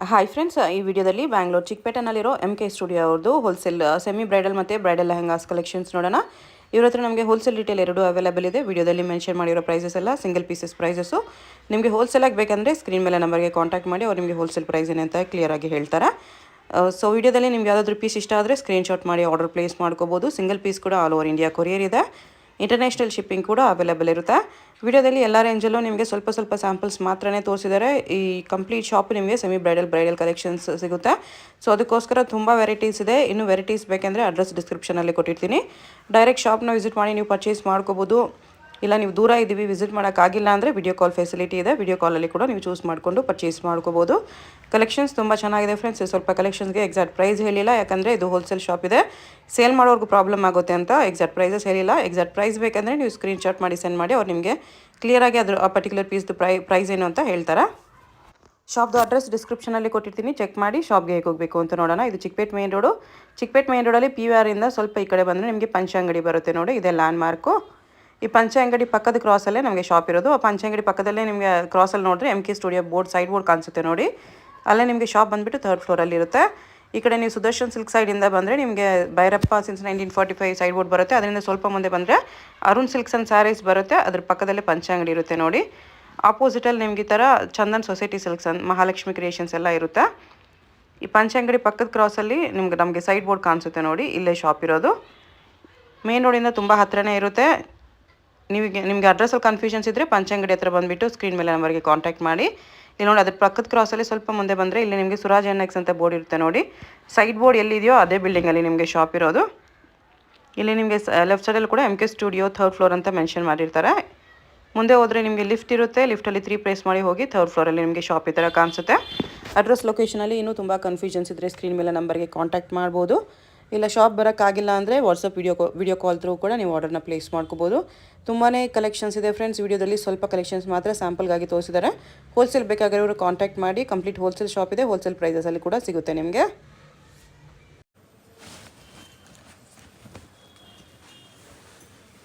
Hi friends, ಈ ವಿಡಿಯೋದಲ್ಲಿ Bangalore ಚಿಕ್ಕಪೇಟೆನಲ್ಲಿರೋ MK studio ಅವ್ರದ್ದು ಹೋಲ್ಸೇಲ್ ಸೆಮಿ ಬ್ರೈಡಲ್ ಮತ್ತು ಬ್ರೈಡಲ್ ಲೆಹಂಗಾಸ್ ಕಲೆಕ್ಷನ್ಸ್ ನೋಡೋಣ. ಇವ್ರ ಹತ್ರ ನಮಗೆ ಹೋಲ್ಸೇಲ್ ರಿಟೇಲ್ ಎರಡೂ ಅವೈಲೇಬಲ್ ಇದೆ. ವಿಡಿಯೋದಲ್ಲಿ ಮೆನ್ಷನ್ ಮಾಡಿರೋ ಪ್ರೈಸಸ್ ಎಲ್ಲ ಸಿಂಗಲ್ ಪೀಸಸ್ ಪ್ರೈಸಸ್ಸು. ನಿಮಗೆ ಹೋಲ್ಸೇಲಾಗಿ ಬೇಕಂದರೆ ಸ್ಕ್ರೀನ್ ಮೇಲೆ ನಂಬರ್ಗೆ ಕಾಂಟ್ಯಾಕ್ಟ್ ಮಾಡಿ ಅವ್ರು ನಿಮಗೆ ಹೋಲ್ಸೇಲ್ ಪ್ರೈಸ್ ಏನಂತ ಕ್ಲಿಯರಾಗಿ ಹೇಳ್ತಾರೆ. ಸೊ ವಿಡಿಯೋದಲ್ಲಿ ನಿಮ್ಗೆ ಯಾವುದಾದ್ರೂ ಪೀಸ್ ಇಷ್ಟ ಆದರೆ ಸ್ಕ್ರೀನ್ಶಾಟ್ ಮಾಡಿ ಆರ್ಡರ್ ಪ್ಲೇಸ್ ಮಾಡ್ಕೋಬೋದು. ಸಿಂಗಲ್ ಪೀಸ್ ಕೂಡ ಆಲ್ ಓವರ್ ಇಂಡಿಯಾ ಕೊರಿಯರ್ ಇದೆ. ಇಂಟರ್ನ್ಯಾಷನಲ್ ಶಿಪ್ಪಿಂಗ್ ಕೂಡ ಅವೈಲೇಬಲ್ ಇರುತ್ತೆ. ವಿಡಿಯೋದಲ್ಲಿ ಎಲ್ಲ ರೇಂಜಲ್ಲೂ ನಿಮಗೆ ಸ್ವಲ್ಪ ಸ್ಯಾಂಪಲ್ಸ್ ಮಾತ್ರನೇ ತೋರಿಸಿದ್ದಾರೆ. ಈ ಕಂಪ್ಲೀಟ್ ಶಾಪ್ ನಿಮಗೆ ಸೆಮಿ ಬ್ರೈಡಲ್ ಕಲೆಕ್ಷನ್ಸ್ ಸಿಗುತ್ತೆ. ಸೊ ಅದಕ್ಕೋಸ್ಕರ ತುಂಬ ವೆರೈಟೀಸ್ ಇದೆ. ಇನ್ನೂ ವೆರೈಟೀಸ್ ಬೇಕೆಂದರೆ ಅಡ್ರೆಸ್ ಡಿಸ್ಕ್ರಿಪ್ಷನಲ್ಲಿ ಕೊಟ್ಟಿರ್ತೀನಿ. ಡೈರೆಕ್ಟ್ ಶಾಪ್ನ ವಿಸಿಟ್ ಮಾಡಿ ನೀವು ಪರ್ಚೇಸ್ ಮಾಡ್ಕೋಬೋದು. ಇಲ್ಲ ನೀವು ದೂರ ಇದ್ದೀವಿ, ವಿಸಿಟ್ ಮಾಡೋಕ್ಕಾಗಿಲ್ಲ ಅಂದರೆ ವಿಡಿಯೋ ಕಾಲ್ ಫೆಸಿಲಿಟಿ ಇದೆ. ವಿಡಿಯೋ ಕಾಲಲ್ಲಿ ಕೂಡ ನೀವು ಚೂಸ್ ಮಾಡಿಕೊಂಡು ಪರ್ಚೇಸ್ ಮಾಡ್ಕೋಬೋದು. ಕಲೆಕ್ಷನ್ಸ್ ತುಂಬ ಚೆನ್ನಾಗಿದೆ ಫ್ರೆಂಡ್ಸ್. ಸ್ವಲ್ಪ ಕಲೆಕ್ಷನ್ಸ್ಗೆ ಎಕ್ಸಾಕ್ಟ್ ಪ್ರೈಸ್ ಹೇಳಿಲ್ಲ, ಯಾಕಂದರೆ ಇದು ಹೋಲ್ಸೇಲ್ ಶಾಪ್ ಇದೆ. ಸೇಲ್ ಮಾಡೋರ್ಗೂ ಪ್ರಾಬ್ಲಮ್ ಆಗುತ್ತೆ ಅಂತ ಎಕ್ಸಾಕ್ಟ್ ಪ್ರೈಸಸ್ ಹೇಳಿಲ್ಲ. ಎಕ್ಸಾಕ್ಟ್ ಪ್ರೈಸ್ ಬೇಕಂದರೆ ನೀವು ಸ್ಕ್ರೀನ್ಶಾಟ್ ಮಾಡಿ ಸೆಂಡ್ ಮಾಡಿ ಅವ್ರು ನಿಮಗೆ ಕ್ಲಿಯರಾಗಿ ಅದ್ರ ಆ ಪರ್ಟಿಕ್ಯುಲರ್ ಪೀಸ್ದು ಪ್ರೈಸ್ ಏನು ಅಂತ ಹೇಳ್ತಾರೆ. ಶಾಪ್ದು ಅಡ್ರೆಸ್ ಡಿಸ್ಕ್ರಿಪ್ಷನಲ್ಲಿ ಕೊಟ್ಟಿರ್ತೀನಿ, ಚೆಕ್ ಮಾಡಿ ಶಾಪ್ಗೆ ಹೇಗೆ ಹೋಗಬೇಕು ಅಂತ ನೋಡೋಣ. ಇದು Chickpet main road. Chickpet main ರೋಡಲ್ಲಿ PVR ಇಂದ ಸ್ವಲ್ಪ ಈ ಕಡೆ ಬಂದರೆ ನಿಮಗೆ ಪಂಚ ಅಂಗಡಿ ಬರುತ್ತೆ ನೋಡಿ, ಇದೇ ಲ್ಯಾಂಡ್ ಮಾರ್ಕು. ಈ ಪಂಚ ಅಂಗಡಿ ಪಕ್ಕದ ಕ್ರಾಸಲ್ಲೇ ನಮಗೆ ಶಾಪ್ ಇರೋದು. ಆ ಪಂಚ ಅಂಗಡಿ ಪಕ್ಕದಲ್ಲೇ ನಿಮಗೆ ಕ್ರಾಸಲ್ಲಿ ನೋಡಿದ್ರೆ MK studio board side board ಕಾಣಿಸುತ್ತೆ ನೋಡಿ, ಅಲ್ಲೇ ನಿಮಗೆ ಶಾಪ್ ಬಂದುಬಿಟ್ಟು 3rd ಫ್ಲೋರಲ್ಲಿ ಇರುತ್ತೆ. ಈ ಕಡೆ ನೀವು ಸುದರ್ಶನ್ ಸಿಲ್ಕ್ ಸೈಡಿಂದ ಬಂದರೆ ನಿಮಗೆ ಭೈರಪ್ಪ ಸಿನ್ಸ್ 1945 ಸೈಡ್ ಬೋರ್ಡ್ ಬರುತ್ತೆ. ಅದರಿಂದ ಸ್ವಲ್ಪ ಮುಂದೆ ಬಂದರೆ ಅರುಣ್ ಸಿಲ್ಕ್ಸ್ ಆ್ಯಂಡ್ ಸ್ಯಾರೀಸ್ ಬರುತ್ತೆ. ಅದ್ರ ಪಕ್ಕದಲ್ಲೇ ಪಂಚ ಅಂಗಡಿ ಇರುತ್ತೆ ನೋಡಿ. ಆಪೋಸಿಟಲ್ಲಿ ನಿಮಗೆ ಈ ಥರ Chandan society silks and Mahalakshmi creations ಎಲ್ಲ ಇರುತ್ತೆ. ಈ ಪಂಚ ಅಂಗಡಿ ಪಕ್ಕದ ಕ್ರಾಸಲ್ಲಿ ನಮಗೆ ಸೈಡ್ ಬೋರ್ಡ್ ಕಾಣಿಸುತ್ತೆ ನೋಡಿ, ಇಲ್ಲೇ ಶಾಪ್ ಇರೋದು. ಮೇನ್ ರೋಡಿಂದ ತುಂಬ ಹತ್ತಿರನೇ ಇರುತ್ತೆ. ನಿಮಗೆ ಅಡ್ರೆಸ್ಸಲ್ಲಿ ಕನ್ಫ್ಯೂಷನ್ಸ್ ಇದ್ದರೆ ಪಂಚಂಗಡಿ ಹತ್ರ ಬಂದುಬಿಟ್ಟು ಸ್ಕ್ರೀನ್ ಮೇಲೆ ನಂಬರ್ಗೆ ಕಾಂಟ್ಯಾಕ್ಟ್ ಮಾಡಿ. ಇಲ್ಲಿ ನೋಡಿ, ಅದ್ರ ಪಕ್ಕದ ಕ್ರಾಸಲ್ಲಿ ಸ್ವಲ್ಪ ಮುಂದೆ ಬಂದರೆ ಇಲ್ಲಿ ನಿಮಗೆ ಸುರಾಜ್ NX ಅಂತ ಬೋರ್ಡ್ ಇರುತ್ತೆ ನೋಡಿ. ಸೈಡ್ ಬೋರ್ಡ್ ಎಲ್ಲಿದೆಯೋ ಅದೇ ಬಿಲ್ಡಿಂಗಲ್ಲಿ ನಿಮಗೆ ಶಾಪ್ ಇರೋದು. ಇಲ್ಲಿ ನಿಮಗೆ ಲೆಫ್ಟ್ ಸೈಡಲ್ಲಿ ಕೂಡ MK ಸ್ಟುಡಿಯೋ 3rd ಫ್ಲೋರ್ ಅಂತ ಮೆನ್ಷನ್ ಮಾಡಿರ್ತಾರೆ. ಮುಂದೆ ಹೋದರೆ ನಿಮಗೆ ಲಿಫ್ಟ್ ಇರುತ್ತೆ. ಲಿಫ್ಟಲ್ಲಿ 3 ಪ್ರೆಸ್ ಮಾಡಿ ಹೋಗಿ 3rd ಫ್ಲೋರಲ್ಲಿ ನಿಮಗೆ ಶಾಪ್ ಈ ಥರ ಕಾಣಿಸುತ್ತೆ. ಅಡ್ರೆಸ್ ಲೊಕೇಶನಲ್ಲಿ ಇನ್ನೂ ತುಂಬ ಕನ್ಫ್ಯೂಷನ್ಸ್ ಇದ್ದರೆ ಸ್ಕ್ರೀನ್ ಮೇಲೆ ನಂಬರ್ಗೆ ಕಾಂಟ್ಯಾಕ್ಟ್ ಮಾಡ್ಬೋದು. ಇಲ್ಲ ಶಾಪ್ ಬರೋಕ್ಕಾಗಿಲ್ಲ ಅಂದರೆ ವಾಟ್ಸಪ್ ವಿಡಿಯೋ ಕಾಲ್ ಥ್ರೂ ಕೂಡ ನೀವು ಆರ್ಡರ್ನ ಪ್ಲೇಸ್ ಮಾಡ್ಕೋಬೋದು. ತುಂಬಾ ಕಲೆಕ್ಷನ್ಸ್ ಇದೆ ಫ್ರೆಂಡ್ಸ್. ವಿಡಿಯೋದಲ್ಲಿ ಸ್ವಲ್ಪ ಕಲೆಕ್ಷನ್ಸ್ ಮಾತ್ರ ಸ್ಯಾಂಪಲ್ಗಾಗಿ ತೋರಿಸಿದ್ದಾರೆ. ಹೋಲ್ಸೇಲ್ ಬೇಕಾಗಿರೋರು ಕಾಂಟ್ಯಾಕ್ಟ್ ಮಾಡಿ. ಕಂಪ್ಲೀಟ್ ಹೋಲ್ಸೇಲ್ ಶಾಪ್ ಇದೆ. ಹೋಲ್ಸೇಲ್ ಪ್ರೈಸಸಲ್ಲಿ ಕೂಡ ಸಿಗುತ್ತೆ ನಿಮಗೆ.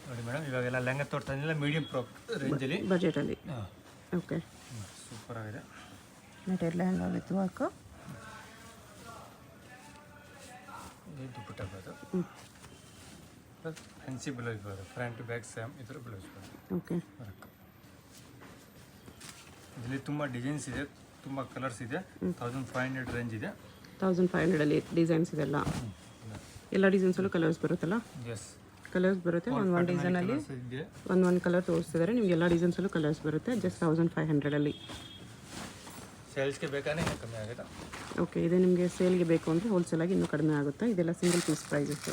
ನೋಡಿ ಮೇಡಮ್, ಇವಾಗೆಲ್ಲ ಲೆಹಂಗಾ ತೋರ್ತಾ ಇದ್ದಿಲ್ಲ, ಮೀಡಿಯಂ ರೇಂಜಲ್ಲಿ ಬಜೆಟಲ್ಲಿ. ಓಕೆ, ಸೂಪರ್ ಆಗಿದೆ. Netted lehenga with work. Dupatta ಬರೋದು ಫ್ಯಾನ್ಸಿ ಬ್ಲೌಸ್ ಬರೋದು, ಫ್ರಂಟ್ ಬ್ಯಾಕ್ ಸೇಮ್ ಇದ್ರ ಬ್ಲೌಸ್ ಬರೋದು. ಓಕೆ, ಇದರಲ್ಲಿ ತುಂಬ ಡಿಸೈನ್ಸ್ ಇದೆ, ತುಂಬ ಕಲರ್ಸ್ ಇದೆ. 1500 ರೇಂಜ್ ಇದೆ. 1500ಅಲ್ಲಿ ಡಿಸೈನ್ಸ್ ಇದೆಲ್ಲ. ಎಲ್ಲ ಡಿಸೈನ್ಸಲ್ಲೂ ಕಲರ್ಸ್ ಬರುತ್ತಲ್ಲ? ಎಸ್, ಕಲರ್ಸ್ ಬರುತ್ತೆ. ಒಂದು ಡಿಸೈನಲ್ಲಿ ಒಂದು ಕಲರ್ ತೋರಿಸ್ತಿದ್ದಾರೆ. ನಿಮ್ಗೆ ಎಲ್ಲ ಡಿಸೈನ್ಸಲ್ಲೂ ಕಲರ್ಸ್ ಬರುತ್ತೆ. ಜಸ್ಟ್ 1500ಅಲ್ಲಿ. ಸೇಲ್ಸ್ಗೆ ಬೇಕಾದ್ರೆ ಇನ್ನೂ ಕಮ್ಮಿ ಆಗುತ್ತೆ. ಓಕೆ, ಇದೇ ನಿಮಗೆ ಸೇಲ್ಗೆ ಬೇಕು ಅಂದರೆ ಹೋಲ್ಸೇಲಾಗಿ ಇನ್ನೂ ಕಡಿಮೆ ಆಗುತ್ತೆ. ಇದೆಲ್ಲ ಸಿಂಗಲ್ ಪೀಸ್ ಪ್ರೈಸಸ್ಸು.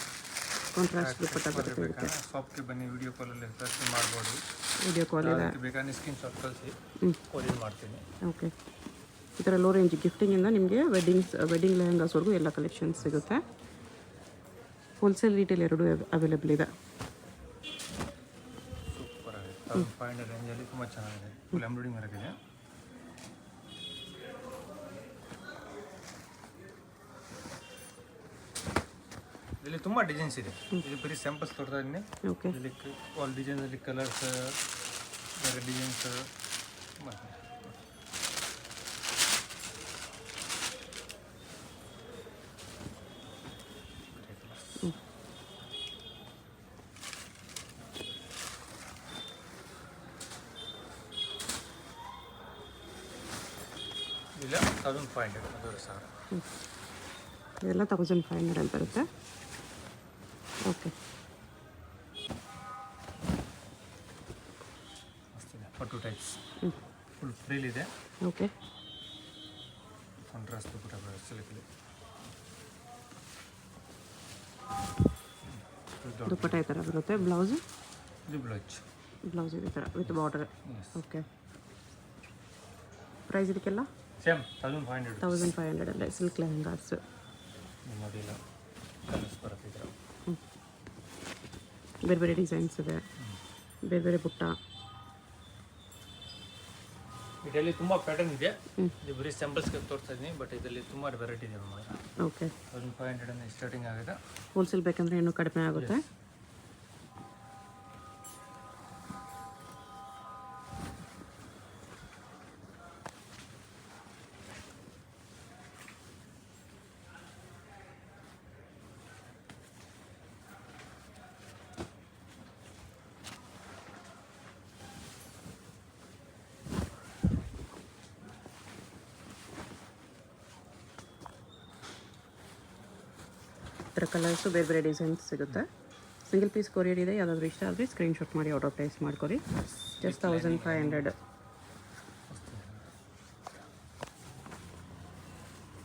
ಕಾಂಟ್ರಾಸ್ಟ್ ದುಪ್ಪಟ್ಟ ಬರುತ್ತೆ. ಶಾಪ್ಗೆ ಬನ್ನಿ, ವಿಡಿಯೋ ಕಾಲಲ್ಲಿ ಸರ್ಚ್ ಮಾಡ್ಬೋದು. ವಿಡಿಯೋ ಕಾಲ್ ಇದೆ. ಬೇಕಾದ್ರೆ ಸ್ಕ್ರೀನ್ ಶಾಟ್ ಕಳಿಸಿ ಕೊರಿಯರ್ ಮಾಡ್ತೀನಿ. ಓಕೆ, ಈ ಥರ ಲೋ ರೇಂಜ್ ಗಿಫ್ಟಿಂಗಿಂದ ನಿಮಗೆ ವೆಡ್ಡಿಂಗ್ ಲೆಹಂಗಾಸ್ವರೆಗೂ ಎಲ್ಲ ಕಲೆಕ್ಷನ್ಸ್ ಸಿಗುತ್ತೆ. ಹೋಲ್ಸೇಲ್ ರಿಟೇಲ್ ಎರಡೂ ಅವೈಲೇಬಲ್ ಇದೆ. ಸೂಪರ್ ಆಗಿದೆ. 1500 ರೇಂಜಲ್ಲಿ ತುಂಬ ಚೆನ್ನಾಗಿದೆ. ಫುಲ್ ಎಂಬ್ರಾಯ್ಡಿಂಗ್ ವರ್ಕ್ ಇದೆ. ಇಲ್ಲಿ ತುಂಬ ಡಿಸೈನ್ಸ್ ಇದೆ. ಇಲ್ಲಿ ಬರೀ ಸ್ಯಾಂಪಲ್ಸ್ ತೋರ್ತಾ ಇದ್ದೀನಿ. ಓಕೆ, ಇಲ್ಲಿ ಆಲ್ ಡಿಸೈನ್ಸಲ್ಲಿ ಕಲರ್ಸ್, ಬೇರೆ ಡಿಸೈನ್ಸ್. ಇಲ್ಲ 1500, 1500. ಇದೆಲ್ಲ 1500 ಅಂತ ಬರುತ್ತೆ. ಓಕೆ, ಮಸ್ತಿದೆ. ಪಟ್ಟು ಟೈಪ್ಸ್ ಫುಲ್ ಫ್ರೀಲ್ ಇದೆ. ಓಕೆ, ಕಾಂಟ್ರಾಸ್ಟ್ ದುಪ್ಪಟ್ಟ ಸಿಲ್ಕಲ್ಲಿ ದುಪ್ಪಟ್ಟ ಈ ಥರ ಬರುತ್ತೆ. ಬ್ಲೌಸು ಇದು ಬ್ಲೌಸ್ ಈ ಥರ ವಿತ್ ಬಾರ್ಡರ್. ಓಕೆ, ಪ್ರೈಸ್ ಇದಕ್ಕೆಲ್ಲ ಸೇಮ್ 1500. 1500 ಅಲ್ಲೇ ಸಿಲ್ಕ್ ಲೆಹಂಗಾಸ್ ನೋಡಿ, ಇಲ್ಲ ಕಲರ್ಸ್ ಬರುತ್ತೆ. ಬೇರೆ ಬೇರೆ ಡಿಸೈನ್ಸ್ ಇದೆ, ಬೇರೆ ಬೇರೆ ಬುಟ್ಟ. ಇದರಲ್ಲಿ ತುಂಬ ಪ್ಯಾಟರ್ನ್ ಇದೆ. ಇದು ಬರೀ ಸ್ಯಾಂಪಲ್ಸ್ಗೆ ತೋರಿಸ್ತಾ ಇದ್ದೀನಿ, ಬಟ್ ಇದರಲ್ಲಿ ತುಂಬ ವೆರೈಟಿ ಇದೆ. ಓಕೆ, 1500 ಸ್ಟಾರ್ಟಿಂಗ್ ಆಗಿದೆ. ಹೋಲ್ಸೇಲ್ ಬೇಕಂದರೆ ಇನ್ನೂ ಕಡಿಮೆ ಆಗುತ್ತೆ. ಥರ ಕಲರ್ಸು ಬೇರೆ ಬೇರೆ ಡಿಸೈನ್ಸ್ ಸಿಗುತ್ತೆ. ಸಿಂಗಲ್ ಪೀಸ್ ಕೊರಿಯರ್ ಇದೆ. ಯಾವುದಾದ್ರೂ ಇಷ್ಟ ಆದರೆ ಸ್ಕ್ರೀನ್ಶಾಟ್ ಮಾಡಿ ಆರ್ಡರ್ ಪ್ಲೇಸ್ ಮಾಡ್ಕೊರಿ. ಜಸ್ಟ್ 1500.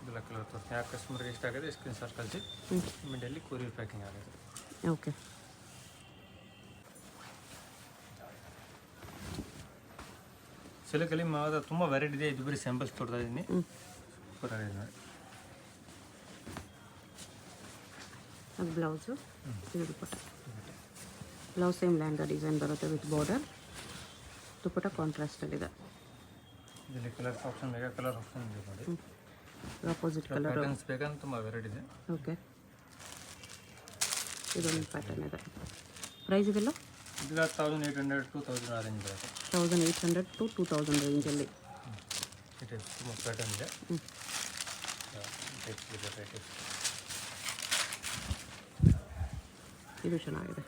ಇದೆಲ್ಲ ಕಲರ್ ತೋರಿಸ್ತೀನಿ. ಯಾರು ಕಸ್ಟಮರ್ಗೆ ಇಷ್ಟ ಆಗಿದೆ ಸ್ಕ್ರೀನ್ಶಾಟ್ ಕಳಿಸಿ, ಇಮಿಡಿಯೇಟ್ಲಿ ಕೊರಿಯರ್ ಪ್ಯಾಕಿಂಗ್ ಆಗುತ್ತೆ. ಓಕೆ. ಸಿಲ್ಕಲ್ಲಿ ಮಾತ್ರ ತುಂಬ ವೆರೈಟಿ ಇದೆ. ಇದು ಬರೀ ಸ್ಯಾಂಪಲ್ಸ್ ತೋರ್ತಾ ಇದ್ದೀನಿ. ಸೂಪರ್ ಆಗಿದೆ ನೋಡಿ. ಅದು ಬ್ಲೌಸು, ಇದು ದುಪ್ಪಟ್ಟ. ಬ್ಲೌಸ್ ಸೇಮ್ ಲೆಹಂಗಾ ಡಿಸೈನ್ ಬರುತ್ತೆ ವಿತ್ ಬಾರ್ಡರ್. ದುಪ್ಪಟ್ಟ ಕಾಂಟ್ರಾಸ್ಟಲ್ಲಿದೆ. ಇದರಲ್ಲಿ ಕಲರ್ಸ್ ಆಪ್ಷನ್ ಬೇಕಾ? ಕಲರ್ ಆಪ್ಷನ್ ಇದೆ ನೋಡಿ. ಆಪೋಸಿಟ್ ಕಲರ್ ಪ್ಯಾಟರ್ನ್ಸ್ ಬೇಕಂತ ತುಂಬ ವೆರೈಟಿ ಇದೆ. ಓಕೆ. ಇದೊಂದು ಪ್ಯಾಟರ್ನ್ ಇದೆ. ಪ್ರೈಸ್ ಇದೆಲ್ಲ ಇದೆಲ್ಲ 1800 to 2000 ಆ ರೇಂಜ್ ಬರುತ್ತೆ. 1800 to 2000 ರೇಂಜಲ್ಲಿ. ಇದು ತುಂಬ ಪ್ಯಾಟರ್ನ್ ಇದೆ. ಇದು ಚೆನ್ನಾಗಿದೆ.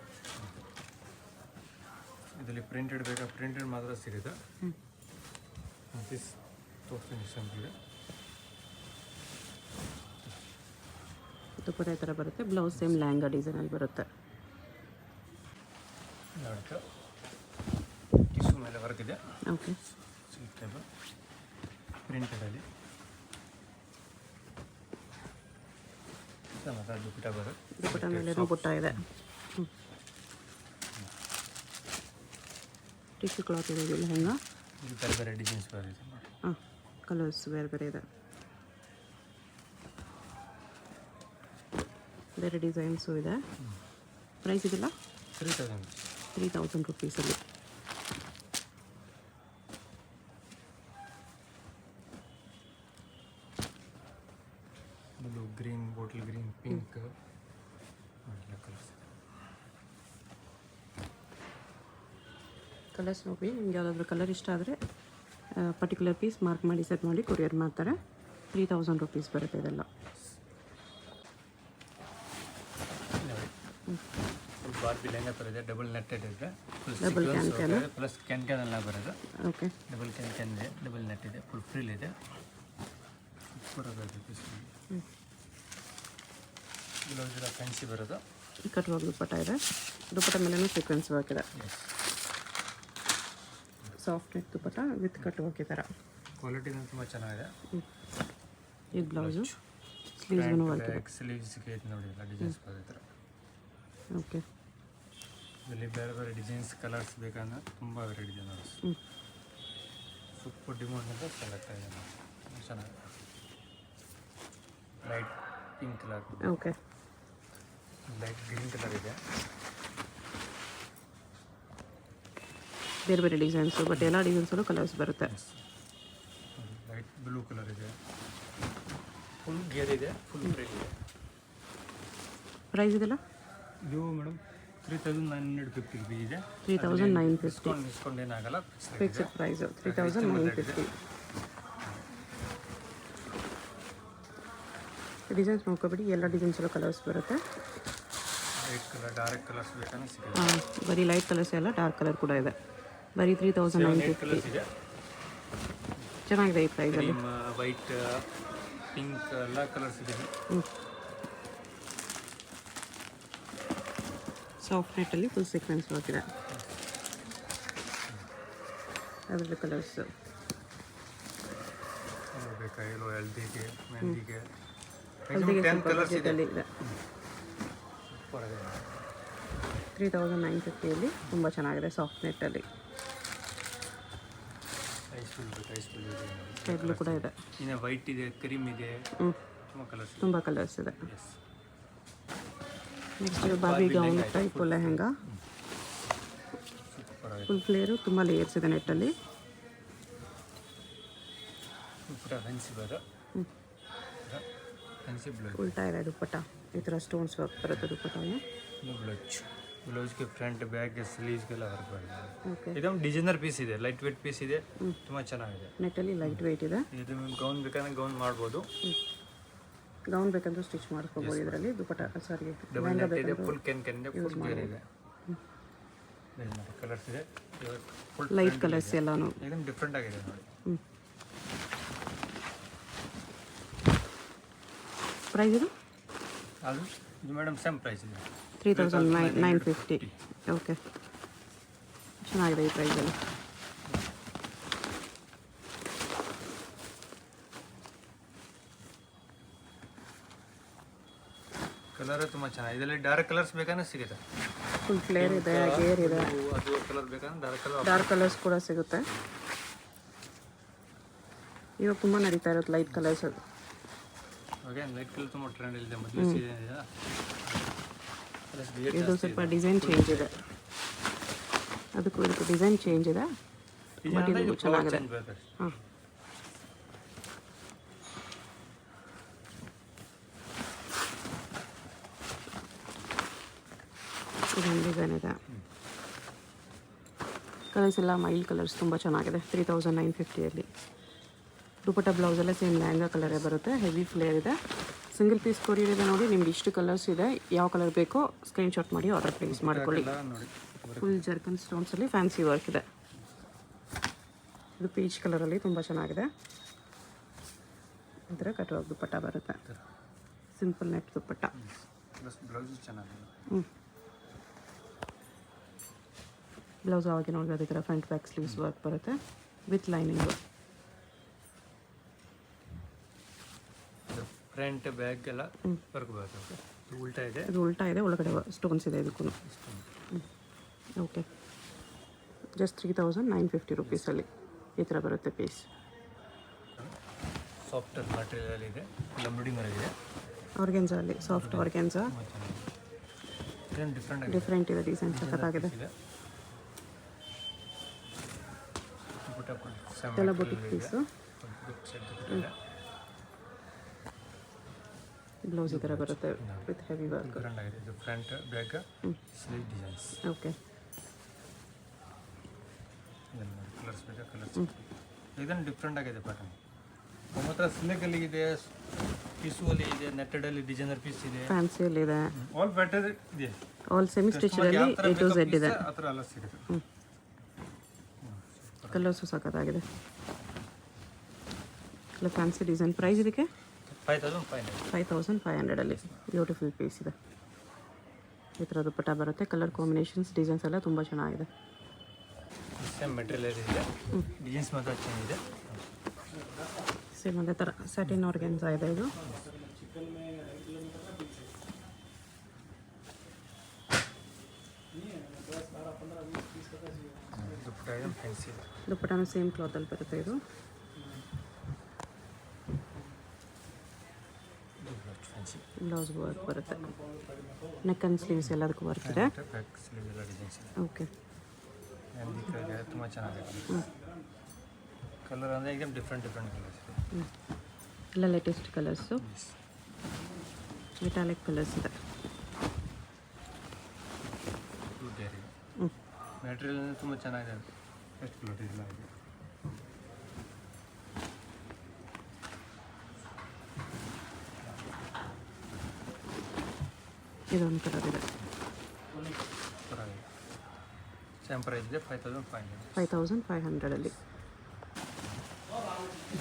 ಇದರಲ್ಲಿ ಪ್ರಿಂಟೆಡ್ ಬೇಕಾ? ಪ್ರಿಂಟೆಡ್ ಮಾತ್ರ ಸಿಗುತ್ತೆ. ಪೀಸ್ ತೋರಿಸ್ತೀನಿ ಸ್ಯಾಂಪಲ್. ದುಪ್ಪಟ್ಟ ಈ ಥರ ಬರುತ್ತೆ. ಬ್ಲೌಸ್ ಸೇಮ್ ಲೆಹಂಗಾ ಡಿಸೈನಲ್ಲಿ ಬರುತ್ತೆ. ನೋಡುತ್ತೆ ಟಿಶ್ಯೂ ಮೇಲೆ ವರ್ಕ್ ಇದೆ. ಓಕೆ. ಸಿಲ್ಕ್ ಟೈಪ್ ಪ್ರಿಂಟೆಡಲ್ಲಿ ಮತ್ತು ದುಪ್ಪಟ್ಟ ಬರುತ್ತೆ. ದುಪ್ಪಟ್ಟ ಮೇಲೆ ಬುಟ್ಟ ಇದೆ. ಟಿಶ್ಯೂ ಕ್ಲಾತ್ ಇದೆ. ಇದು ಲೆಹಂಗಾ. ಇದು ಬೇರೆ ಬೇರೆ ಡಿಸೈನ್ಸ್ ಬರುತ್ತೆ ನೋಡಿ. ಹಾಂ, ಕಲರ್ಸ್ ಬೇರೆ ಬೇರೆ ಇದೆ. ಬೇರೆ ಡಿಸೈನ್ಸು ಇದೆ. ಪ್ರೈಸ್ ಇದೆಲ್ಲ 3000 ರುಪೀಸಲ್ಲಿ. Blue, green, bottle green, pink colours ನೋಡಿ. ನಿಮ್ಗೆ ಯಾವುದಾದ್ರೂ ಕಲರ್ ಇಷ್ಟ ಆದರೆ ಪರ್ಟಿಕ್ಯುಲರ್ ಪೀಸ್ ಮಾರ್ಕ್ ಮಾಡಿ ಸೆಟ್ ಮಾಡಿ ಕೊರಿಯರ್ ಮಾಡ್ತಾರೆ. 3000 ರುಪೀಸ್ ಬರುತ್ತೆ ಇದೆಲ್ಲ. ಬಾರ್ಬಿ ಲೆಹಂಗಾ ಥರ ಇದೆ. ಡಬಲ್ ನೆಟ್ಟೆಡ್ ಇದೆ. ಡಬಲ್ ಕ್ಯಾನ್ ಪ್ಲಸ್ ಕ್ಯಾನ್ ಎಲ್ಲ ಬರೋದು. ಓಕೆ. ಡಬಲ್ ಕ್ಯಾನ್ ಇದೆ. ಡಬಲ್ ನೆಟ್ ಇದೆ. ಫುಲ್ ಫ್ರಿಲ್ ಇದೆ. ಸೂಪರ್ ಆಗಿದೆ ಪೀಸ್. ಬ್ಲೌಸ್ ಎಲ್ಲ ಫ್ಯಾನ್ಸಿ ಬರೋದು. ಕಟ್ಟುವಾಗ ದುಪ್ಪಟ್ಟ ಇದೆ. ದುಪ್ಪಟ್ಟ ಮೇಲೂ ಸೀಕ್ವೆನ್ಸ್ ವರ್ಕ್ ಇದೆ. ಸಾಫ್ಟ್ ನೆಟ್ ದುಪ್ಪಟ್ಟ ವಿತ್ ಕಟ್ಟುವಾಗ ಈ ಥರ. ಕ್ವಾಲಿಟಿ ತುಂಬ ಚೆನ್ನಾಗಿದೆ. ಇದು ಬ್ಲೌಸು. ಸ್ಲೀವ್ಸ್ಗೂ ವರ್ಕ್ ಇದೆ. ಸ್ಲೀವ್ಸ್ಗೆ ನೋಡಿ ಎಲ್ಲ ಡಿಸೈನ್ಸ್ ಬರುತ್ತೆ. ಓಕೆ. ಇದರಲ್ಲಿ ಬೇರೆ ಬೇರೆ ಡಿಸೈನ್ಸ್ ಕಲರ್ಸ್ ಬೇಕಂದ್ರೆ ತುಂಬ ವೆರೈಟಿ ಇದೆ ನೋಡಿ. ಸೂಪರ್ ಡಿಮಾಂಡ್ ಅಂತ ಸೆಲೆಕ್ಟ್ ಆಗಿದೆ ನೋಡಿ. ಚೆನ್ನಾಗಿದೆ. Light pink colour, okay. Light green colour ಇದೆ. ಬೇರೆ ಬೇರೆ ಡಿಸೈನ್ಸು, ಬಟ್ ಎಲ್ಲ ಡಿಸೈನ್ಸಲ್ಲೂ ಕಲರ್ಸ್ ಬರುತ್ತೆ. ಲೈಟ್ ಬ್ಲೂ ಕಲರ್ ಇದೆ. ಫುಲ್ ಗೇರ್ ಇದೆ. ಫುಲ್ ಫ್ರಿಲ್ ಇದೆ. ಪ್ರೈಸ್ ಇದೆಲ್ಲ ಇದು ಮೇಡಮ್ 3950 ರುಪೀಸ್ ಇದೆ. 3950. ಡಿಸ್ಕೌಂಟ್ ಏನಾಗಲ್ಲ. Fixed price 3950. ಡಿಸೈನ್ಸ್ ನೋಡ್ಕೊಬಿಡಿ. ಎಲ್ಲ ಡಿಸೈನ್ಸಲ್ಲೂ ಕಲರ್ಸ್ ಬರುತ್ತೆ. ಲೈಟ್ ಕಲರ್, ಡಾರ್ಕ್ ಕಲರ್ಸ್ ಬೇಕಂದ್ರೆ ಸಿಗುತ್ತೆ. ಹಾಂ, ಬರೀ ಲೈಟ್ ಕಲರ್ಸ್ ಎಲ್ಲ ಡಾರ್ಕ್ ಕಲರ್ ಕೂಡ ಇದೆ. ಬರೀ 3950. ಕಲರ್ಸ್ ಇದೆ. ಚೆನ್ನಾಗಿದೆ ಈ ಪ್ರೈಸಲ್ಲಿ. ವೈಟ್, ಪಿಂಕ್ ಎಲ್ಲ ಕಲರ್ಸ್ ಇದೆ. ಸಾಫ್ಟ್ ನೆಟ್ಟಲ್ಲಿ ಫುಲ್ ಸೀಕ್ವೆನ್ಸ್ ವರ್ಕ್ ಇದೆ. ಅದರಲ್ಲಿ ಕಲರ್ಸು ಬೇಕಾ? ಎಲ್ಲೋ ಹಲ್ದಿಗೆ, ಮೆಹಂದಿಗೆ, ಹಲ್ದಿಗೆ 10 ಕಲರ್ಸ್ ಇದೆ. ಇದೆ. 3950ಯಲ್ಲಿ ತುಂಬ ಚೆನ್ನಾಗಿದೆ ಸಾಫ್ಟ್ ನೆಟ್ಟಲ್ಲಿ. ಸ್ಕೈ ಬ್ಲೂ ಕೂಡ ಇದೆ. ಇನ್ನು ವೈಟ್ ಇದೆ, ಕ್ರೀಮ್ ಇದೆ. ತುಂಬ ಕಲರ್ಸ್ ಇದೆ. Next Barbie gown type lehenga. Full flare, ತುಂಬ ಲೇಯರ್ಸ್ ಇದೆ ನೆಟ್ಟಲ್ಲಿ. ಉಲ್ಟಾ ಇದೆ ದುಪ್ಪಟ್ಟ. ಈ ಥರ ಸ್ಟೋನ್ಸ್ ವರ್ಕ್ ಬರುತ್ತೆ ದುಪ್ಪಟ್ಟಗೆ. ಬ್ಲೌಸ್ಗೆ ಫ್ರಂಟ್, ಬ್ಯಾಕ್, ಸ್ಲೀವ್ಸ್ಗೆಲ್ಲ ವರ್ಕ್ ಬರುತ್ತೆ. ಓಕೆ. ಇದೊಂದು ಡಿಸೈನರ್ ಪೀಸ್ ಇದೆ. ಲೈಟ್ ವೇಟ್ ಪೀಸ್ ಇದೆ. ತುಂಬ ಚೆನ್ನಾಗಿದೆ. ನೆಟ್ಟಲ್ಲಿ ಲೈಟ್ ವೆಯ್ಟ್ ಇದೆ. ಇದು ಗೌನ್ ಬೇಕಂದ್ರೆ ಗೌನ್ ಮಾಡ್ಬೋದು. ಗೌನ್ ಬೇಕಂದ್ರೆ ಸ್ಟಿಚ್ ಮಾಡ್ಕೋಬೋದು ಇದರಲ್ಲಿ. ದುಪ್ಪಟ್ಟ ಸಾರಿ ಡಬಲ್ ನೆಟ್ ಇದೆ. ಫುಲ್ ಕೆನ್ ಇದೆ. ಫುಲ್ ಗೇರ್ ಇದೆ. ಕಲರ್ಸ್ ಇದೆ. ಫುಲ್ ಲೈಟ್ ಕಲರ್ಸ್ ಎಲ್ಲಾನು ಇದೊಂದು ಡಿಫ್ರೆಂಟ್ ಆಗಿದೆ ನೋಡಿ. ಪ್ರೈಸ್ ಇದು ಅದು ಇದು ಮೇಡಮ್ ಸೇಮ್ ಪ್ರೈಸ್ ಇದೆ 3950. ಓಕೆ, ಚೆನ್ನಾಗಿದೆ ಈ ಪ್ರೈಸಲ್ಲಿ. ಕಲರ್ ತುಂಬ ಚೆನ್ನಾಗಿದೆ. ಇದರಲ್ಲಿ ಡಾರ್ಕ್ ಕಲರ್ಸ್ ಬೇಕಂದ್ರೆ ಸಿಗುತ್ತೆ. ಫುಲ್ ಫ್ಲೇರ್ ಇದೆ, ಗೇರ್ ಇದೆ, ಅದು ಕಲರ್ ಬೇಕಂದ್ರೆ ಡಾರ್ಕ್ ಕಲರ್ಸ್ ಕೂಡ ಸಿಗುತ್ತೆ. ಇವಾಗ ತುಂಬ ನಡೀತಾ ಇರುತ್ತೆ ಲೈಟ್ ಕಲರ್ಸ್. ಅದು ಓಕೆ, ಲೈಟ್ ಕಲರ್ ತುಂಬ ಟ್ರೆಂಡ್ ಇದೆ. ಮದುವೆ ಸೀಸನ್ ಇದೆ. ಇದು ಸ್ವಲ್ಪ ಡಿಸೈನ್ ಚೇಂಜ್ ಇದೆ, ಅದಕ್ಕೂ ಇದಕ್ಕೂ ಡಿಸೈನ್ ಚೇಂಜ್ ಇದೆ, ಬಟ್ ಇದು ಚೆನ್ನಾಗಿದೆ. ಹಾಂ, ಇದೊಂದು ಡಿಸೈನ್ ಇದೆ. ಕಲರ್ಸ್ ಎಲ್ಲ ಮೈಲ್ಡ್ ಕಲರ್ಸ್, ತುಂಬ ಚೆನ್ನಾಗಿದೆ. 3950 ದುಪಟ್ಟ ಬ್ಲೌಸೆಲ್ಲ ಸೇಮ್ ಲೆಹಂಗಾ ಕಲರೇ ಬರುತ್ತೆ. ಹೆವಿ ಫ್ಲೇರ್ ಇದೆ. ಸಿಂಗಲ್ ಪೀಸ್ ಕೊರಿಯರ್ ಇದೆ ನೋಡಿ. ನಿಮ್ಗೆ ಇಷ್ಟು ಕಲರ್ಸ್ ಇದೆ, ಯಾವ ಕಲರ್ ಬೇಕೋ ಸ್ಕ್ರೀನ್ಶಾಟ್ ಮಾಡಿ ಆರ್ಡರ್ ಪ್ಲೇಸ್ ಮಾಡ್ಕೊಳ್ಳಿ. ಫುಲ್ ಜರ್ಕನ್ ಸ್ಟೋನ್ಸಲ್ಲಿ ಫ್ಯಾನ್ಸಿ ವರ್ಕ್ ಇದೆ. ಇದು ಪೀಚ್ ಕಲರಲ್ಲಿ ತುಂಬ ಚೆನ್ನಾಗಿದೆ. ಈ ಥರ ಕಟ್ ವರ್ಕ್ ದುಪಟ್ಟ ಬರುತ್ತೆ. Simple net dupatta. ಬ್ಲೌಸ್ ಆಗಿ ನೋಡಿ ಅದೇ ಥರ ಫ್ರಂಟ್ ಬ್ಯಾಕ್ ಸ್ಲೀವ್ಸ್ ವರ್ಕ್ ಬರುತ್ತೆ ವಿತ್ ಲೈನಿಂಗು. ಫ್ರಂಟ್ ಬ್ಯಾಗ್ ಎಲ್ಲ ವರ್ಕ್ ಬರುತ್ತೆ. ಉಲ್ಟಾ ಇದೆ, ಇದು ಉಲ್ಟಾ ಇದೆ, ಒಳಗಡೆ ಸ್ಟೋನ್ಸ್ ಇದೆ ಇದಕ್ಕೂ. ಓಕೆ, ಜಸ್ಟ್ 3950 ರುಪೀಸಲ್ಲಿ ಈ ಥರ ಬರುತ್ತೆ ಪೀಸ್. ಸಾಫ್ಟ್ ಮಟೀರಿಯಲ್ ಇದೆ, ಲಂಬಡಿ ಇದೆ. ಆರ್ಗೆನ್ಸಾ ಅಲ್ಲಿ ಸಾಫ್ಟ್ ಆರ್ಗೆನ್ಸಾ ಡಿಫ್ರೆಂಟ್ ಇದೆ, ಡಿಸೈನ್ ಸಖತ್ತಾಗಿದೆ. ಎಲ್ಲ ಬೊಟಿಕ್ ಪೀಸು. ಬ್ಲೌಸ್ ಈ ಥರ ಬರುತ್ತೆ with heavy work. Front back sleeve designs. Okay, colours ಬೇಕಾ ಕಲರ್ಸ್. ಇದನ್ನು ಡಿಫ್ರೆಂಟ್ ಆಗಿದೆ ಪ್ಯಾಟರ್ನ್. ನಮ್ಮ ಹತ್ರ ಸಿಲ್ಕಲ್ಲಿ ಇದೆ, ಪಿಸುವಲ್ಲಿ ಇದೆ, ನೆಟ್ಟೆಡಲ್ಲಿ ಡಿಸೈನರ್ ಪೀಸ್ ಇದೆ, ಫ್ಯಾನ್ಸಿಯಲ್ಲಿ ಇದೆ, ಆಲ್ ಪ್ಯಾಟರ್ನ್ ಇದೆ. ಆಲ್ ಸೆಮಿ ಸ್ಟಿಚಲ್ಲಿ A to Z ಇದೆ. ಆ ಥರ ಎಲ್ಲ ಸಿಗುತ್ತೆ. ಕಲರ್ಸು ಸಖತ್ತಾಗಿದೆ. ಎಲ್ಲ ಫ್ಯಾನ್ಸಿ ಡಿಸೈನ್. ಪ್ರೈಸ್ ಇದಕ್ಕೆ 5500 ಬ್ಯೂಟಿಫುಲ್ ಪೀಸ್ ಇದೆ. ಈ ಥರ ದುಪಟ್ಟ ಬರುತ್ತೆ. ಕಲರ್ ಕಾಂಬಿನೇಷನ್ಸ್, ಡಿಸೈನ್ಸ್ ಎಲ್ಲ ತುಂಬ ಚೆನ್ನಾಗಿದೆ. ಸೇಮ್ ಮೆಟೀರಿಯಲ್ ಇದೆ, ಡಿಸೈನ್ಸ್ ಮಾತ್ರ ಚೇಂಜ್ ಇದೆ. ಸೇಮ್ ಅದೇ ಥರ ಸ್ಯಾಟಿನ್ ಆರ್ಗೆನ್ಸಾ ಇದೆ ಇದು. ದುಪಟ್ಟಾನು ಸೇಮ್ ಕ್ಲಾತಲ್ಲಿ ಬರುತ್ತೆ ಇದು. ಬ್ಲೌಸ್ ವರ್ಕ್ ಬರುತ್ತೆ. ನೆಕ್ ಆ್ಯಂಡ್ ಸ್ಲೀವ್ಸ್ ಎಲ್ಲದಕ್ಕೂ ವರ್ಕ್ ಇದೆ. ಓಕೆ, ತುಂಬ ಚೆನ್ನಾಗಿದೆ. ಕಲರ್ ಅಂದರೆ ಈಗ ಡಿಫ್ರೆಂಟ್ ಕಲರ್ಸ್ ಇದೆ. ಎಲ್ಲ ಲೇಟೆಸ್ಟ್ ಕಲರ್ಸು, ಮೆಟಾಲಿಕ್ ಕಲರ್ಸ್ ಇದೆ. ಮೆಟೀರಿಯಲ್ ತುಂಬ ಚೆನ್ನಾಗಿದೆ. ಎಷ್ಟು ಕ್ವಾಲಿಟಿ ಇಲ್ಲ ಇದೆ. ಇದೊಂದು ಕಲರ್ ಇದೆ. ಸೇಮ್ ಪ್ರೈಸ್ ಇದೆ 5500. 5500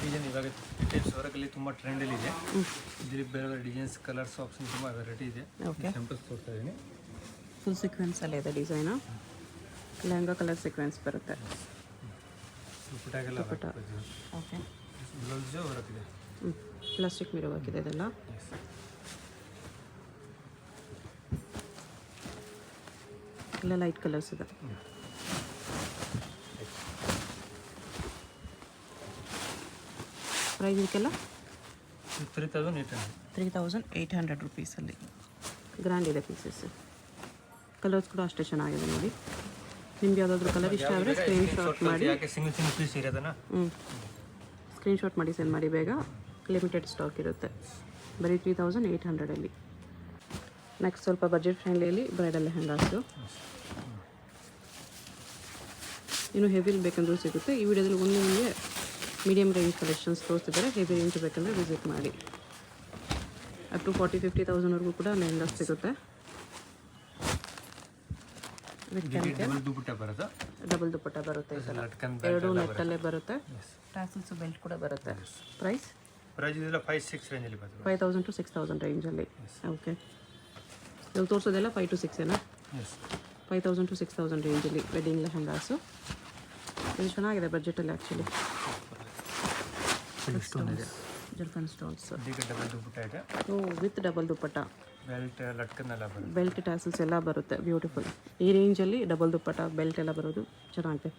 ಡಿಸೈನ್ ಇವಾಗ ಡಿಟೇಲ್ಸ್ ಹೊರಗಲ್ಲಿ ತುಂಬ ಟ್ರೆಂಡಲ್ಲಿ ಇದೆ. ಇದರಲ್ಲಿ ಬೇರೆ ಬೇರೆ ಡಿಸೈನ್ಸ್, ಕಲರ್ಸ್, ಆಪ್ಷನ್ ತುಂಬ ವೆರೈಟಿ ಇದೆ. ಓಕೆ, ಸ್ಯಾಂಪಲ್ಸ್ ತೋರಿಸ್ತಾ ಇದ್ದೀನಿ. ಫುಲ್ ಸೀಕ್ವೆನ್ಸಲ್ಲೇ ಇದೆ ಡಿಸೈನು. ಲೆಹಂಗಾ ಕಲರ್ ಸೀಕ್ವೆನ್ಸ್ ಬರುತ್ತೆ. ದುಪಟ್ಟಾಗೆಲ್ಲ ಓಕೆ, ಬ್ಲೌಸ್ ವರ್ಕ್ ಇದೆ. ಪ್ಲಾಸ್ಟಿಕ್ ಮಿರೋ ವರ್ಕ್ ಇದೆ ಇದೆಲ್ಲ. ಎಲ್ಲ ಲೈಟ್ ಕಲರ್ಸ್ ಇದೆ. ಪ್ರೈಸ್ ಇದಕ್ಕೆಲ್ಲ 3800 ರುಪೀಸಲ್ಲಿ ಗ್ರ್ಯಾಂಡ್ ಇದೆ ಪೀಸಸ್. ಕಲರ್ಸ್ ಕೂಡ ಅಷ್ಟೇ ಚೆನ್ನಾಗಿದೆ ನೋಡಿ. ನಿಮ್ಗೆ ಯಾವುದಾದ್ರೂ ಕಲರ್ ಇಷ್ಟ ಆದರೆ ಸ್ಕ್ರೀನ್ಶಾಟ್ ಮಾಡಿ. ಸಿಂಗಲ್ ಸಿಂಗಲ್ ಪೀಸ್ ಇರೋದನ್ನ ಸ್ಕ್ರೀನ್ಶಾಟ್ ಮಾಡಿ ಸೆಂಡ್ ಮಾಡಿ. ಬೇಗ ಲಿಮಿಟೆಡ್ ಸ್ಟಾಕ್ ಇರುತ್ತೆ. ಬರೀ 3800 ನೆಕ್ಸ್ಟ್ ಸ್ವಲ್ಪ ಬಜೆಟ್ ಫ್ರೆಂಡ್ಲಿಯಲ್ಲಿ ಬ್ರೈಡಲ್ ಲೆಹಂಗಾಸು. ಇನ್ನು ಹೆವಿಲಿ ಬೇಕಂದ್ರೂ ಸಿಗುತ್ತೆ. ಈ ವಿಡಿಯೋದಲ್ಲಿ ನಿಮಗೆ ಮೀಡಿಯಮ್ ರೇಂಜ್ ಕಲೆಕ್ಷನ್ಸ್ ತೋರಿಸ್ತಿದ್ದಾರೆ. ಹೆವಿ ರೇಂಜ್ ಬೇಕಂದರೆ ವಿಸಿಟ್ ಮಾಡಿ. ಅಪ್ ಟು 40-50,000ವರೆಗೂ ಕೂಡ ಲೆಹಂಗಾಸ್ ಸಿಗುತ್ತೆ. ಡಬಲ್ ದುಪಟ್ಟ ಬರುತ್ತೆ. ಎರಡು ನೆಟ್ಟಲ್ಲೇ ಬರುತ್ತೆ. ಟ್ಯಾಸಲ್ಸ್ ಬೆಲ್ಟ್ ಕೂಡ ಬರುತ್ತೆ. ಪ್ರೈಸ್ 5,000 to 6,000 5,000 to 6,000 ರೇಂಜಲ್ಲಿ. ಓಕೆ, ಇವಾಗ ತೋರಿಸೋದೆಲ್ಲ 5 to 6 ಏನಾ? ಎಸ್ 5000 to 6000 ರೇಂಜಲ್ಲಿ ವೆಡ್ಡಿಂಗ್ ಲೆಹಂಗಾಸು. ಇದು ಚೆನ್ನಾಗಿದೆ ಬಜೆಟಲ್ಲಿ ಆ್ಯಕ್ಚುಲಿ. ಇಷ್ಟೊಂದು ಇದೆ. ಜರ್ಕನ್ ಸ್ಟಾಲ್ಸ್. ಇದಕ್ಕೆ ಡಬಲ್ ದುಪ್ಪಟ್ಟ ಇದೆ. ಓ ವಿತ್ ಡಬಲ್ ದುಪ್ಪಟ್ಟ, ಬೆಲ್ಟ್ ಲಟ್ಕನ್ನೆಲ್ಲ ಬರುತ್ತೆ. ಬೆಲ್ಟ್ ಟ್ಯಾಸಲ್ಸ್ ಎಲ್ಲ ಬರುತ್ತೆ. ಬ್ಯೂಟಿಫುಲ್. ಈ ರೇಂಜಲ್ಲಿ ಡಬಲ್ ದುಪ್ಪಟ್ಟ ಬೆಲ್ಟ್ ಎಲ್ಲ ಬರೋದು ಚೆನ್ನಾಗಿದೆ.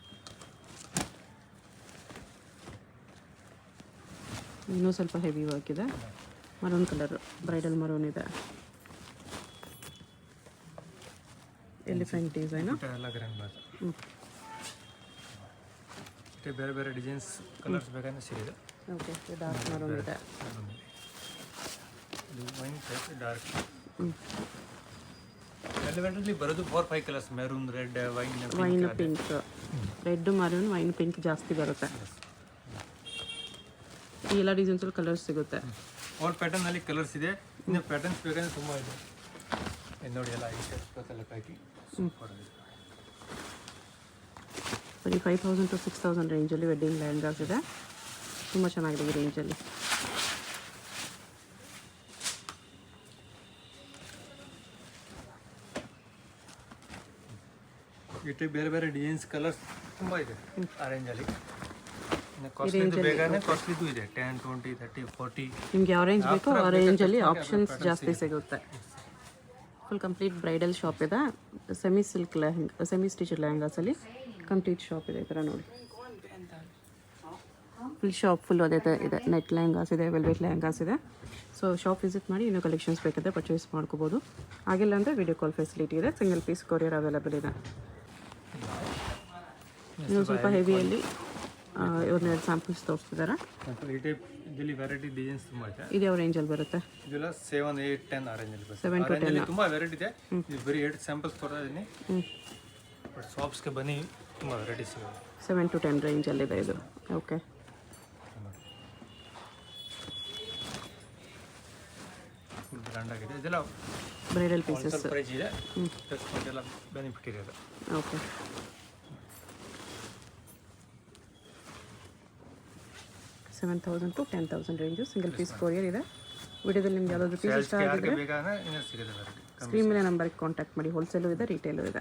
ಇನ್ನೂ ಸ್ವಲ್ಪ ಹೆವಿ ವರ್ಕ್ ಇದೆ. ಮರೂನ್ ಕಲರ್, ಬ್ರೈಡಲ್ ಮರೂನ್ ಇದೆ. Elephant design. ಎಲ್ಲ ಗ್ರ್ಯಾಂಡ್ ಬರುತ್ತೆ. ಮತ್ತೆ ಬೇರೆ ಬೇರೆ ಡಿಸೈನ್ಸ್ ಕಲರ್ಸ್ ಬೇಕಂದ್ರೆ ಸಿಗಿದೆ. ಓಕೆ, ಡಾರ್ಕ್ ಮರೂನ್ ಇದೆ. ಇದು ವೈನ್ ಟೈಪ್ ಡಾರ್ಕ್. ವೆಲ್ವೆಟಲ್ಲಿ ಬರೋದು 4-5 colours, maroon, red, wine pink. Red, maroon, wine pink ಜಾಸ್ತಿ ಬರುತ್ತೆ. ಈ ಎಲ್ಲ ಡಿಸೈನ್ಸಲ್ಲಿ ಕಲರ್ಸ್ ಸಿಗುತ್ತೆ. ಆಲ್ ಪ್ಯಾಟರ್ನಲ್ಲಿ ಕಲರ್ಸ್ ಇದೆ. ಇನ್ನು ಪ್ಯಾಟರ್ನ್ಸ್ ಬೇಕಂದ್ರೆ ತುಂಬ ಇದೆ. ಇದು ನೋಡಿ ಎಲ್ಲ ಈ ಟೈಪ್ಸ್ ಪ್ಯಾಕಿಂಗ್ ಸೂಪರ್ ಆಗಿದೆ. ಬರೀ 5000 to 6000 ರೇಂಜಲ್ಲಿ ವೆಡ್ಡಿಂಗ್ ಲೆಹಂಗಾಸ್ ಇದೆ. ತುಂಬ ಚೆನ್ನಾಗಿದೆ ಈ ರೇಂಜಲ್ಲಿ. ಈ ಟೈಪ್ ಬೇರೆ ಬೇರೆ ಡಿಸೈನ್ಸ್ ಕಲರ್ಸ್ ತುಂಬ ಇದೆ ಆ ರೇಂಜಲ್ಲಿ. ಇನ್ನು ಕಾಸ್ಟ್ಲಿದು ಬೇಕಾದ್ರೆ ಕಾಸ್ಟ್ಲಿದು ಇದೆ. 10, 20, 30, 40. ನಿಮ್ಗೆ ಯಾವ ರೇಂಜ್ ಬೇಕೋ ಆ ರೇಂಜಲ್ಲಿ ಆಪ್ಷನ್ಸ್ ಜಾಸ್ತಿ ಸಿಗುತ್ತೆ. ಫುಲ್ ಕಂಪ್ಲೀಟ್ ಬ್ರೈಡಲ್ ಶಾಪ್ ಇದೆ. Semi silk lehenga, semi stitch ಲೆಹಂಗಾಸಲ್ಲಿ ಕಂಪ್ಲೀಟ್ ಶಾಪ್ ಇದೆ. ಈ ಥರ ನೋಡಿ, ಫುಲ್ ಶಾಪ್ ಫುಲ್ ಅದೇ ಥರ ಇದೆ. ನೆಟ್ ಲೆಹಂಗಾಸ್ ಇದೆ, ವೆಲ್ವೆಟ್ ಲೆಹಂಗಾಸ್ ಇದೆ. ಸೊ ಶಾಪ್ ವಿಸಿಟ್ ಮಾಡಿ ಇನ್ನೂ ಕಲೆಕ್ಷನ್ಸ್ ಬೇಕಾದರೆ ಪರ್ಚೇಸ್ ಮಾಡ್ಕೋಬೋದು. ಆಗಿಲ್ಲ ಅಂದರೆ ವಿಡಿಯೋ ಕಾಲ್ ಫೆಸಿಲಿಟಿ ಇದೆ. ಸಿಂಗಲ್ ಪೀಸ್ ಕೊರಿಯರ್ ಅವೈಲೇಬಲ್ ಇದೆ. ಇನ್ನೂ ಸ್ವಲ್ಪ ಹೆವಿಯಲ್ಲಿ ಇವ್ರನ್ನೆರಡು ಸ್ಯಾಂಪಲ್ಸ್ ತೋರಿಸ್ತಿದ್ದಾರೆ. ಈ ಟೈಪ್ ಇದರಲ್ಲಿ ವೆರೈಟಿ ಡಿಸೈನ್ಸ್ ತುಂಬ ಇದೆ. ಇದು ಯಾವ ರೇಂಜಲ್ಲಿ ಬರುತ್ತೆ? ಇದೆಲ್ಲ 7, 8, 10 ಆ ರೇಂಜಲ್ಲಿ ಬರುತ್ತೆ. 7 to 10 ತುಂಬ ವೆರೈಟಿ ಇದೆ. ಇದು ಬರೀ 8 ಸ್ಯಾಂಪಲ್ಸ್ ಕೊಡ್ತಾ ಇದ್ದೀನಿ. ಬಟ್ ಶಾಪ್ಸ್ಗೆ ಬನ್ನಿ, ತುಂಬ ವೆರೈಟಿ ಸಿಗುತ್ತೆ. 7 to 10 ರೇಂಜಲ್ಲಿದೆ ಇದು. ಓಕೆ, ಫುಲ್ ಬ್ರ್ಯಾಂಡ್ ಆಗಿದೆ. ಇದೆಲ್ಲ ಬ್ರೈಡಲ್ ಪೀಸಸ್. ಪ್ರೈಸ್ ಇದೆ. ಡಿಸ್ಕೌಂಟ್ ಎಲ್ಲ ಬೆನಿಫಿಟ್ ಇದೆ. Okay, $7,000 to 10,000 range. Single piece courier ಇದೆ. ವಿಡಿಯೋದಲ್ಲಿ ನಿಮ್ಗೆ ಯಾವುದಾದ್ರು ಪೀಸ್ ಇಷ್ಟ ಆಗಿದ್ರೆ ಬೇಕಾದ್ರೆ ಇನ್ನೂ ಸಿಗುತ್ತೆ ವೆರೈಟಿ. ಸ್ಕ್ರೀನ್ ಮೇಲೆ ನಂಬರ್ಗೆ ಕಾಂಟ್ಯಾಕ್ಟ್ ಮಾಡಿ. ಹೋಲ್ಸೇಲು ಇದೆ, ರಿಟೇಲು ಇದೆ.